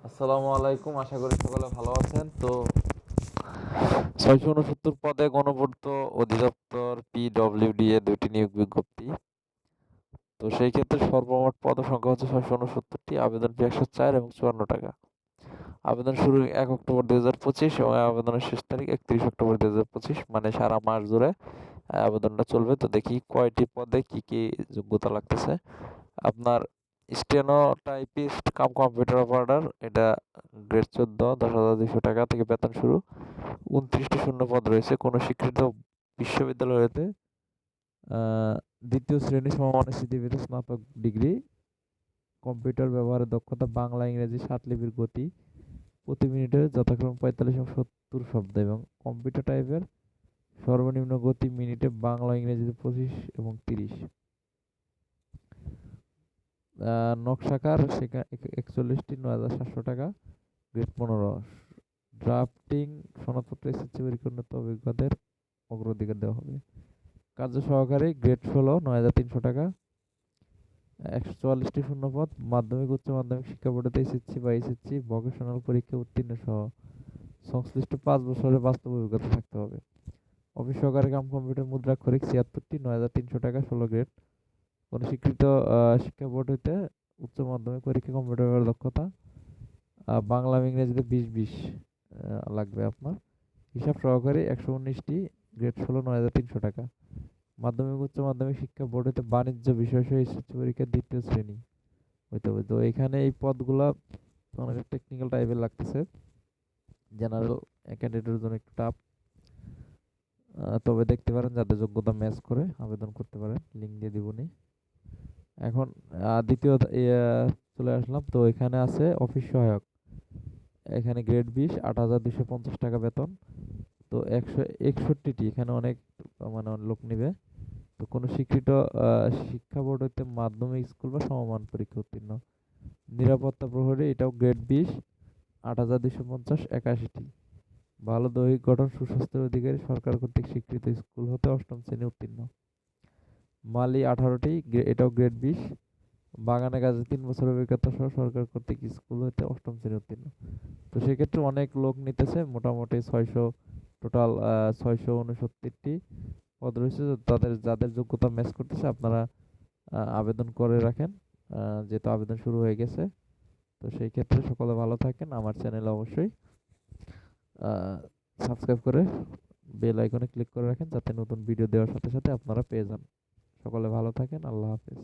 আসসালামু আলাইকুম, আশা করি সকলে ভালো আছেন। তো 669 পদে গণপূর্ত অধিদপ্তর পিডব্লিউডি এ 2টি নিয়োগ বিজ্ঞপ্তি। তো সেই ক্ষেত্রে সর্বমোট পদসংখ্যা হচ্ছে 669টি, আবেদন ফি 104 এবং 54 টাকা। আবেদন শুরু 1 অক্টোবর 2025 এবং আবেদনের শেষ তারিখ 31 অক্টোবর 2025, মানে সারা মাস জুড়ে আবেদনটা চলবে। তো দেখি কয়টি পদে কি কি যোগ্যতা লাগতেছে। আপনার steno typist cum computer operator, এটা গ্রেড 14, 10,200 টাকা থেকে বেতন শুরু। 29টি শূন্য পদ রয়েছে। কোনো স্বীকৃত বিশ্ববিদ্যালয় হতে দ্বিতীয় শ্রেণী সমমানের স্বীকৃত স্নাতক ডিগ্রি, কম্পিউটার ব্যবহারের দক্ষতা, বাংলা ইংরেজি 7 লিপির গতি প্রতি মিনিটে যথাক্রমে 45 এবং 70 শব্দ, এবং কম্পিউটার টাইপের সর্বনিম্ন গতি মিনিটে বাংলা ইংরেজিতে 25 এবং 30। নকশাকার সেখানে 41টি, 9,700 টাকা, গ্রেড 15। ড্রাফটিং সনদপত্র এসএসসি পরীক্ষার উন্নত অভিজ্ঞতাদের অগ্রাধিকার দেওয়া হবে। কার্য সহকারী গ্রেড 16, 9,300 টাকা, 144টি শূন্যপদ, মাধ্যমিক উচ্চ মাধ্যমিক শিক্ষা বোর্ডে এসএসসি বা এসএসসি ভোকেশনাল পরীক্ষা উত্তীর্ণ সহ সংশ্লিষ্ট 5 বছরের বাস্তব অভিজ্ঞতা থাকতে হবে। অফিস সহকারী কাম কম্পিউটার মুদ্রাক্ষরিক 76টি, 9,300 টাকা, 16 গ্রেড। কোন স্বীকৃত শিক্ষা বোর্ড হইতে উচ্চ মাধ্যমিক পরীক্ষা কম্পিউটার ব্যবহারের দক্ষতা, বাংলা ইংরেজিতে 20-20 লাগবে আপনার। হিসাব সহকারী 119টি, গ্রেড 16, 9,300 টাকা। মাধ্যমিক উচ্চ মাধ্যমিক শিক্ষা বোর্ড হতে বাণিজ্য বিষয় সহ এসএসসি পরীক্ষার 2য় শ্রেণী হইতে হবে। তো এখানে এই পদগুলা অনেক টেকনিক্যাল টাইপের লাগতেছে, জেনারেল ক্যান্ডিডেটের জন্য একটু টাফ। তবে দেখতে পারেন যাদের যোগ্যতা ম্যাচ করে আবেদন করতে পারেন, লিঙ্ক দিয়ে দিবনি। এখন দ্বিতীয় চলে আসলাম। তো এখানে আছে অফিস সহায়ক, এখানে গ্রেড 20, 8,250 টাকা বেতন। তো 161টি, এখানে অনেক মানে লোক নিবে। তো কোনো স্বীকৃত শিক্ষা বোর্ড হইতে মাধ্যমিক স্কুল বা সমমান পরীক্ষা উত্তীর্ণ। নিরাপত্তা প্রহরী, এটাও গ্রেড 20, 8,250, 81টি। ভালো দৈহিক গঠন, সুস্বাস্থ্যের অধিকারী, সরকার কর্তৃক স্বীকৃত স্কুল হতে 8ম শ্রেণী উত্তীর্ণ। মালি 18টি, এটাও গ্রেড 20, বাগানে কাজে 3 বছর অভিজ্ঞতা সহ সরকার কর্তৃক স্কুল হতে 8ম শ্রেণী উত্তীর্ণ। তো সেক্ষেত্রে অনেক লোক নিতেছে, মোটামুটি 600, টোটাল 669টি পদ রয়েছে। যাদের যোগ্যতা ম্যাচ করতেছে আপনারা আবেদন করে রাখেন, যেহেতু আবেদন শুরু হয়ে গেছে। তো সেই ক্ষেত্রে সকলে ভালো থাকেন। আমার চ্যানেলে অবশ্যই সাবস্ক্রাইব করে বেল আইকনে ক্লিক করে রাখেন, যাতে নতুন ভিডিও দেওয়ার সাথে সাথে আপনারা পেয়ে যান। সকলে ভালো থাকেন। আল্লাহ হাফেজ।